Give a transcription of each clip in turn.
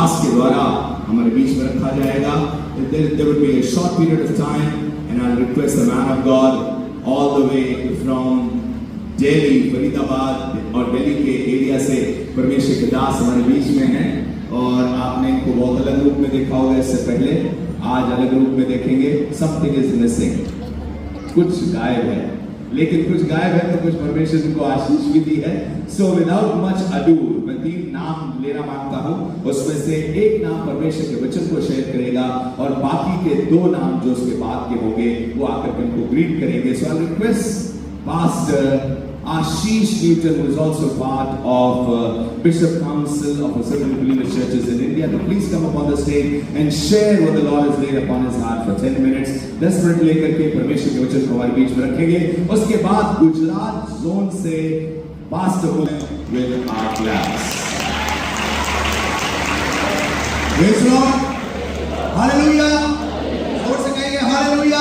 दास के द्वारा हमारे बीच में रखा जाएगा। There will be a short period of time and I'll request the man of God all the way from Delhi, Faridabad और दिल्ली के एरिया से परमेश्वर के दास हमारे बीच में हैं और आपने इनको बहुत अलग रूप में देखा होगा इससे पहले, आज अलग रूप में देखेंगे। Something is missing, कुछ गायब है, लेकिन कुछ गायब है तो कुछ परमेश्वर को आशीष भी दी है। So without much ado, मैं 3 नाम लेना मांगता हूँ, उसमें से एक नाम परमेश्वर के वचन को शेयर करेगा और बाकी के 2 नाम जो उसके बाद के होंगे वो आकर उनको ग्रीट करेंगे। So I request Pastor Ashish Newton, who is also part of Bishop Council of Assemblies of Believers Churches in India, to please come up on the stage and share what the Lord has laid upon his heart for 10 minutes. 10 minute लेकर के परमेश्वर के वचन को हमारे बीच में रखेंगे। उसके बाद गुजरात जोन से pastor with our class. Praise the Lord. Hallelujah. जोर से कहेंगे हालेलुया।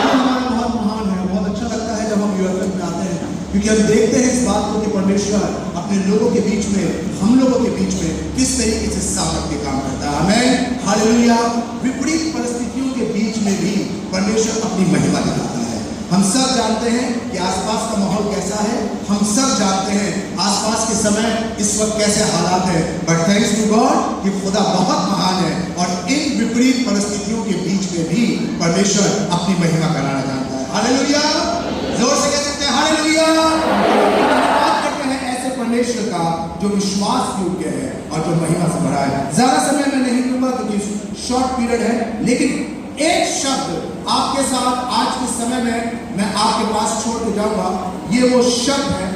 हमारा बहुत महान है, बहुत अच्छा लगता है जब हम यूएफएम में आते हैं, क्योंकि हम देखते हैं इस बात को कि परमेश्वर अपने लोगों के बीच में, हम लोगों के बीच में किस तरीके से सामर्थ के काम करता है। आमीन, हालेलुया। विपरीत परिस्थितियों के बीच में भी परमेश्वर अपनी महिमा दिखाता है। हम सब जानते हैं कि आसपास का माहौल कैसा है, हम सब जानते हैं आसपास के समय इस वक्त कैसे हालात है, बट थैंक्स टू गॉड कि खुदा बहुत महान है और इन विपरीत परिस्थितियों के बीच में भी परमेश्वर अपनी महिमा कराना जानता है। हालेलुया, जोर से कह सकते हैं हालेलुया। बात करते हैं ऐसे परमेश्वर का जो विश्वास योग्य है और जो महिमा से भरा है। ज्यादा समय में नहीं लूंगा क्योंकि शॉर्ट पीरियड है, लेकिन एक शब्द आपके साथ आज के समय में मैं आपके पास छोड़ के जाऊंगा। ये वो शब्द है,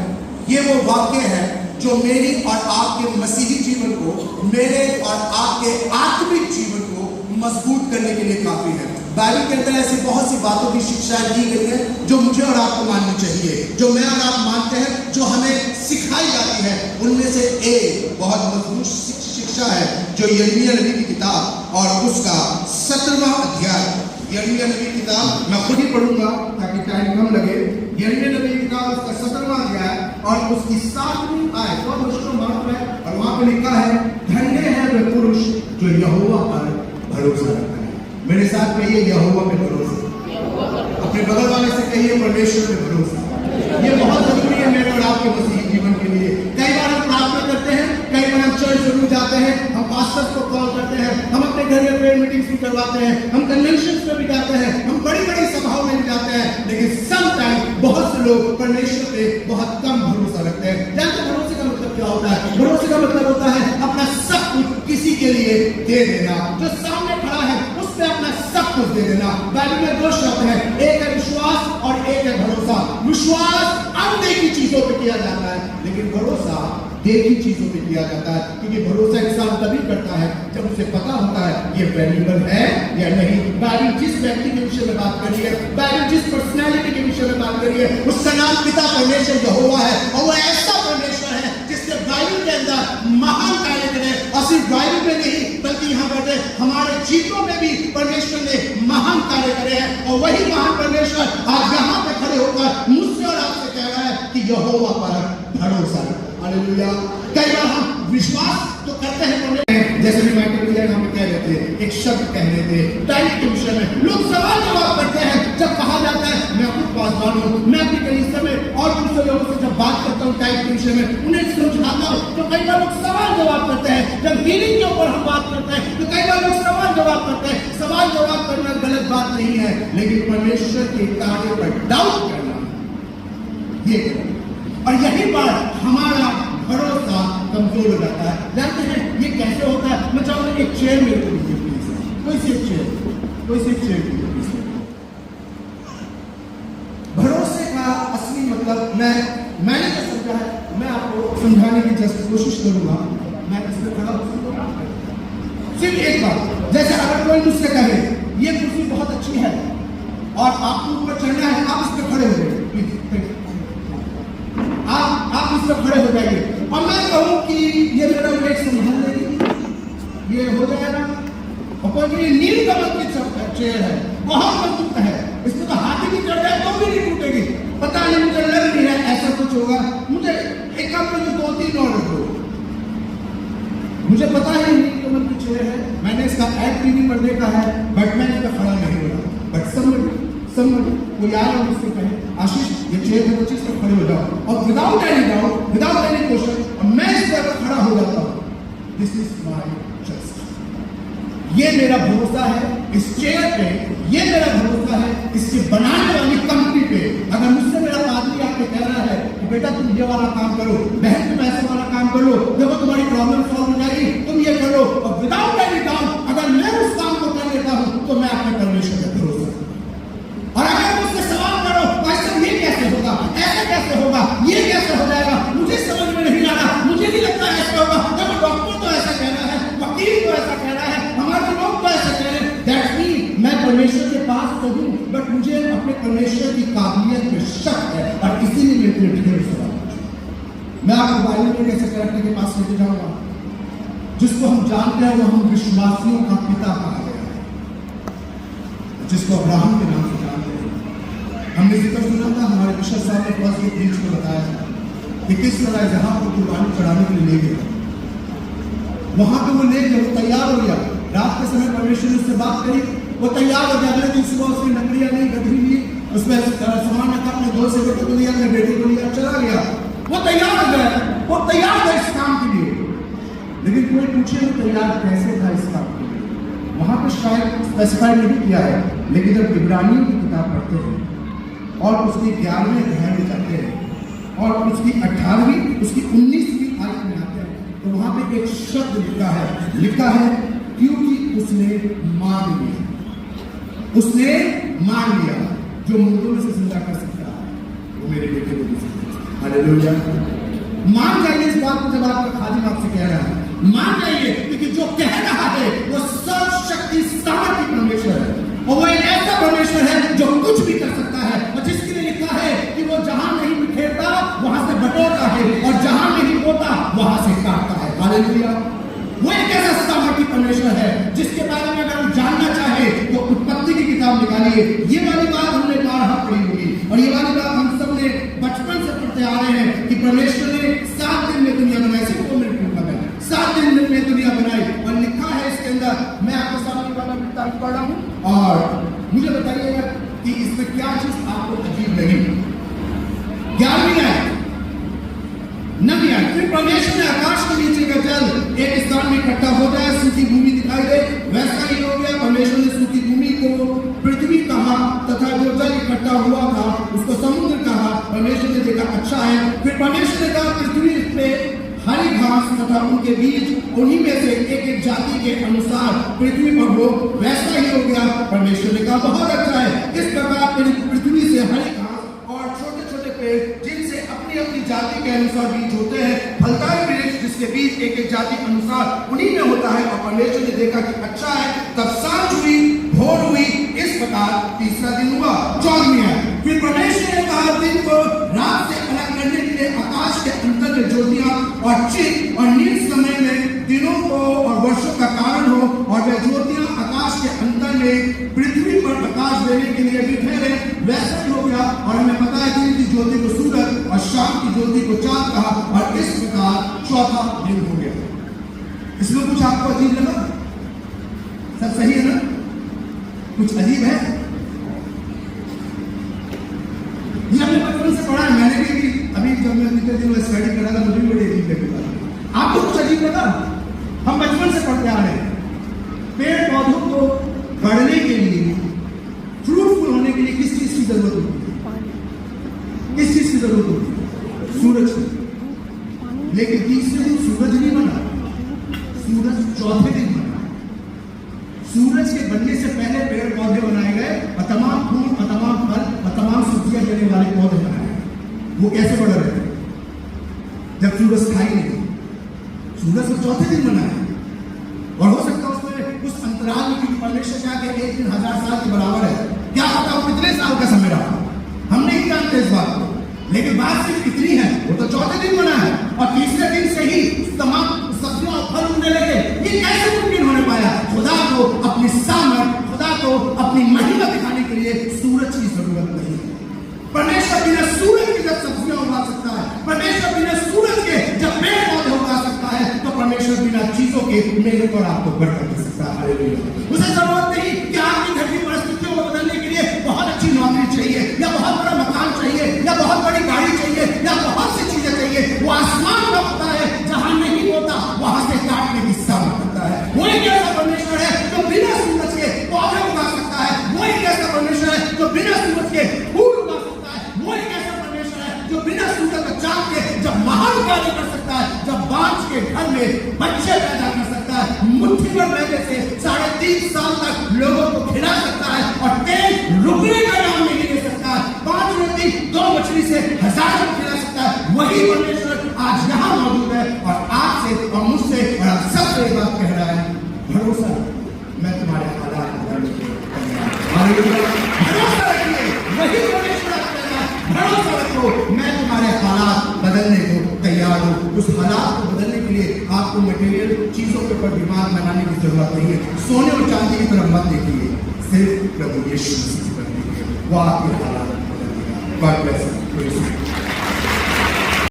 ये वो वाक्य है जो मेरी और आपके मसीही जीवन को, मेरे और आपके आत्मिक जीवन को मजबूत करने के लिए काफी है। बाइबल के अंदर ऐसी बहुत सी बातों की शिक्षाएं दी गई है जो मुझे और आपको माननी चाहिए, जो मैं और आप मानते हैं, जो हमें सिखाई जाती है। उनमें से एक बहुत मजबूत शिक्षा है जो यिर्मयाह नबी की किताब और उसका 17वां अध्याय। यिर्मयाह नबी की किताब मैं खुद ही पढ़ूंगा ताकि टाइम कम लगे। यिर्मयाह नबी की किताब उसका 17वां अध्याय और उसकी 7वीं आयत, बहुत मुश्किल मालूम है, और वहां पे लिखा है, धन्य है वे पुरुष जो यहोवा पर भरोसा रखता है। मेरे साथ कहिए यहोवा पे भरोसा। अपने बगल वाले से कहिए परमेश्वर पे भरोसा। ये बहुत जरूरी है मेरे और आपके मसीही जीवन के लिए। कई बार हम प्रार्थना करते हैं, कई बार हम चर्च जरूर जाते हैं, हम पास्टर्स को कॉल करते हैं, हम अपने घर में प्रेयर मीटिंग्स भी करवाते हैं, हम कन्वेंशंस में भी जाते हैं, हम बड़ी बड़ी सभाओं में भी जाते हैं, लेकिन समटाइम बहुत से लोग परमेश्वर पे बहुत कम भरोसा रखते हैं। जानते हैं भरोसे का मतलब क्या होता है? भरोसे का मतलब होता है अपना सब कुछ किसी के लिए दे देना। जो सामने खड़ा है उस पे अपना सब कुछ दे देना। बाइबल में 2 शब्द हैं, एक है विश्वास और एक है भरोसा। विश्वास अनदेखी चीजों पे किया जाता है, लेकिन भरोसा देखी चीजों पे किया जाता है, क्योंकि भरोसा इंसान तभी करता है जब उसे पता होता है ये वैल्यूएबल है या नहीं। बाइबल जिस व्यक्ति के विषय में बात कर रही है, बाइबल जिस पर्सनैलिटी के विषय में बात कर रही है, उसका नाम पिता परमेश्वर यहोवा है, और वो ऐसा परमेश्वर है जिसने बाइबल के अंदर महान कार्य करे। और सिर्फ बाइबल में नहीं बल्कि यहाँ बैठे हमारे जीवनों में भी परमेश्वर ने महान कार्य करे हैं, और वही महान परमेश्वर आज यहाँ पे खड़े होकर मुझसे और आपसे कह रहा है कि यहोवा पर भरोसा रखो। हालेलुया। कई बार हम विश्वास तो करते हैं, जैसे भी माइकल मिलर हमें कह रहे थे, एक शब्द कह रहे थे टाइप के विषय में। लोग सवाल जवाब करते हैं जब कहा जाता है मैं खुद पासवान हूँ, मैं अपनी कलीसिया में और दूसरे लोगों से जब बात करता हूँ टाइप के विषय में, उन्हें समझाता हूँ, तो कई बार लोग सवाल जवाब करते हैं। जब हीलिंग के ऊपर हम बात करते हैं तो कई बार लोग सवाल जवाब करते हैं। सवाल जवाब करना गलत बात नहीं है, लेकिन परमेश्वर के कार्य पर डाउट करना ये, और यही बात हमारा भरोसा कमजोर हो जाता है। जानते हैं ये कैसे होता है? मैं चाहूंगा एक चेयर मेरे को दीजिए प्लीज, कोई सी चेयर प्लीज। भरोसे का असली मतलब मैंने जो समझा है मैं आपको समझाने की जस्ट कोशिश करूंगा। मैं इसमें खड़ा हूं, सिर्फ एक बात, जैसे अगर कोई मुझसे कहे ये कुर्सी बहुत अच्छी है और आपको ऊपर चढ़ना है, आप इस पर खड़े हो जाइए प्लीज, आप इस पर खड़े हो जाइए, और मैं कहूं कि ये मेरा वेट संभाल लेगी, ये हो जाएगा। और कोई नील कमल की चेयर है, बहुत मजबूत है, इसमें तो हाथी भी चढ़ जाए तो भी नहीं टूटेगी। पता नहीं, मुझे लग नहीं है ऐसा कुछ होगा। मुझे एक काम में 2-3 और रखो, मुझे पता है इनकी उम्र की चेयर है, मैंने इसका ऐड टीवी पर देखा है, बट मैं इस पर खड़ा नहीं हो रहा। बट समझ कोई आया और मुझसे कहे आशीष ये चेयर है, वो चीज पर खड़े हो जाओ, और without any doubt, without any question मैं इस पर खड़ा हो जाता हूँ। दिस इज माई ट्रस्ट, ये मेरा भरोसा है इस चेयर पे, ये मेरा भरोसा है इसके बनाने वाली कंपनी पे। अगर मुझसे मेरा आदमी आके कह रहा है कि बेटा तुम ये वाला काम करो, बहन तुम ऐसे वाला काम करो, देखो तुम्हारी प्रॉब्लम सॉल्व हो जाएगी, तुम ये करो, और विदाउट एनी डाउट अगर मैं उस काम को कर लेता हूं तो मैं अपने परमेश्वर पे भरोसा। और अगर मुझसे सवाल करो भाई ये कैसे होगा, ऐसे कैसे होगा, ये कैसे हो जाएगा, मुझे समझ में नहीं आ रहा, मुझे नहीं लगता ऐसे होगा, देखो डॉक्टर तो ऐसा कह रहा है, वकील तो ऐसा कह रहा है, हमारे लोग तो ऐसा कह रहे हैं, दैट्स मीन मैं परमेश्वर के पास तो हूं, बट मुझे अपने परमेश्वर की काबिलियत में शक है, और इसीलिए मैं इतने ढेर सवाल पूछूं। मैं आपको बाइबल में ऐसे कैरेक्टर के पास लेके जाऊंगा जिसको हम जानते हैं, वो हम विश्वासियों का पिता कहा गया है, जिसको अब्राहम के नाम से जानते हैं। हमने जिक्र सुना था, हमारे बिशप साहब ने फर्स्ट को बीच को बताया था कि किस तरह जहां को कुर्बानी चढ़ाने के लिए ले गए, वहां पे वो ले गए, वो तैयार हो गया, रात के समय परमेश्वर ने उससे बात करी, वो तैयार हो गया, अगले दिन सुबह उसने लकड़ियां ली, गठरी ली, उसमें सामान रखा, अपने दो से बेटे को लिया, अपने बेटे को लिया, चला गया, वो तैयार हो गया, वो तैयार था इस काम के लिए। लेकिन कोई पूछे वो तैयार कैसे था इस काम के लिए, वहां पर शायद स्पेसिफाई नहीं किया है, लेकिन जब इब्रानियों की किताब पढ़ते हैं और उसकी 11वें अध्याय में जाते हैं और उसकी 18वीं, उसकी 19वीं आयत में आते हैं, तो वहां पे एक शब्द लिखा है क्योंकि उसने मान लिया, उसने मान लिया, जो मुर्दों में से जिंदा कर सकता है वो मेरे बेटे को भी जिंदा। हालेलुया, मान जाइए इस बात को, जब आपका खादिम आपसे कह रहा है मान जाइए, क्योंकि जो कह रहा है वो सर्वशक्ति सामर्थ्य परमेश्वर है, और वो एक ऐसा परमेश्वर है जो कुछ भी कर सकता है, और जिसके लिए लिखा है कि वो जहां नहीं बिखेरता वहां से बटोरता है, और जहां नहीं होता वहां से काटता है। हालेलुया, वो एक ऐसा सामर्थ्य परमेश्वर है जिसके बारे में अगर हम जानना चाहे तो उत्पत्ति की किताब निकालिए, ये वाली बात हमने बारहा पढ़ी होगी, और ये वाली बात हम सब ने बचपन से पढ़ते आ रहे हैं कि परमेश्वर ने 7 दिन में दुनिया बनाई, सिर्फ 2 मिनट में 7 दिन में दुनिया बनाई, और लिखा है इसके अंदर, मैं आपके सामने वाला किताब पढ़ रहा हूं, और मुझे बताइएगा कि इसमें क्या चीज आपको अजीब लगी। 11वीं आयत, 9वीं आयत, फिर परमेश्वर ने आकाश के नीचे का जल एक स्थान में इकट्ठा हो जाए, सूखी भूमि दिखाई दे, वैसा ही हो गया। परमेश्वर ने सूखी भूमि को पृथ्वी कहा, तथा जो जल इकट्ठा हुआ था उसको समुद्र कहा। परमेश्वर ने देखा अच्छा है। फिर परमेश्वर ने कहा पृथ्वी पे हरी घास तथा उनके बीज उन्हीं में से एक एक जाति के अनुसार पृथ्वी पर हो, वैसा ही हो गया। परमेश्वर ने कहा बहुत अच्छा है। इस प्रकार पृथ्वी से हरी घास और छोटे छोटे पेड़ जिनसे अपनी अपनी जाति के अनुसार बीज होते हैं, फलदायी वृक्ष जिसके बीज एक एक जाति अनुसार उन्हीं में होता है। और परमेश्वर ने देखा कि अच्छा है। तब सांझ हुई, भोर हुई, इस प्रकार तीसरा दिन हुआ। 14वीं आयत, फिर परमेश्वर ने कहा दिन को रात से अलग करने के लिए आकाश के अंतर में ज्योतियां और चिन्ह और नील समय में दिनों को और वर्षों का कारण हो, और वे ज्योतियां आकाश के अंतर में पृथ्वी पर प्रकाश देने के लिए भी ठहरे, वैसा ही हो गया। और हमें पता है दिन की ज्योति को सूरज और शाम की ज्योति को चांद कहा, और इस प्रकार चौथा दिन हो गया। इसमें कुछ आपको अजीब लगा? सब सही है ना? कुछ अजीब है? ये हमने बचपन से पढ़ा है, मैंने भी अभी जब मैं पिछले दिन में स्टडी कर रहा था मुझे भी बड़ी अजीब लगी। आपको कुछ अजीब लगा? हम बचपन से पढ़ते आ रहे हैं, पेड़ पौधों को बढ़ने के लिए, फ्रूटफुल होने के लिए किस चीज की जरूरत होती है? किस चीज की जरूरत होती है? सूरज की। लेकिन तीसरे दिन सूरज नहीं बना, सूरज चौथे दिन बना। सूरज के बनने से पहले पेड़ पौधे बनाए गए, और तमाम फूल और तमाम फल और तमाम सब्जियां देने वाले पौधे बनाए गए। वो कैसे बढ़ रहे थे? जब सूरज था ही नहीं। सूरज तो चौथे दिन बना है, और हो सकता है उसमें उस अंतराल में, क्योंकि परमेश्वर क्या कहते हैं 1000 साल के बराबर है, क्या पता वो कितने साल का समय रहा, हम नहीं जानते इस बात को। लेकिन बात सिर्फ इतनी है, वो तो चौथे दिन बना है, और तीसरे दिन से ही तमाम सब्जियां और फल उगने लगे। ये कैसे मुमकिन होने पाया? खुदा को अपनी सामर्थ, खुदा को अपनी महिमा दिखाने के लिए सूरज की जरूरत नहीं है। परमेश्वर बिना सूरज के जब सब्जियां उगा सकता है, परमेश्वर बिना सूरज के जब पेड़ पौधे उगा सकता है, तो परमेश्वर बिना चीजों के एक और आपको बरकत दे सकता है। हालेलुया। उसे जरूरत नहीं कि आपकी घर की परिस्थितियों को बदलने के लिए बहुत अच्छी नौकरी चाहिए या बहुत बड़ा मकान चाहिए या बहुत बड़ी गाड़ी चाहिए या बहुत सी चीजें चाहिए। वो आसमान का होता है जहां नहीं होता वहां से काटने की सामर्थ करता है। वो एक ऐसा परमेश्वर है जो बिना सूरज के पौधे उगा सकता है। वो एक ऐसा परमेश्वर है जो बिना सूरज के फूल उगा सकता है। वो एक ऐसा परमेश्वर है जो बिना सूरज को चाक के जब महान कार्य कर सकता है, जब बांझ के घर में बच्चे पैदा कर सकता है, मुट्ठी भर मैदे से 3.5 साल तक लोगों को खिला सकता है और तेल रुकने का नाम नहीं ले सकता है, 5 रोटी 2 मछली से 1000 को खिला सकता है। वही परमेश्वर आज यहाँ मौजूद है और आपसे और मुझसे और आप सबसे एक बात कह रहा है, भरोसा मैं तुम्हारे हालात बदलने के लिए तैयार हूं। भरोसा रखिए, वही परमेश्वर कह रहा है, भरोसा रखो मैं तुम्हारे हालात बदलने को तैयार हूं। उस हालात को बदलने के लिए आपको मटेरियल चीजों के ऊपर दिमाग बनाने की जरूरत नहीं है। सोने और चांदी की तरफ मत देखिए, सिर्फ प्रभु यीशु मसीह पर देखिए, वो आपके हालात बदल देगा। God bless you.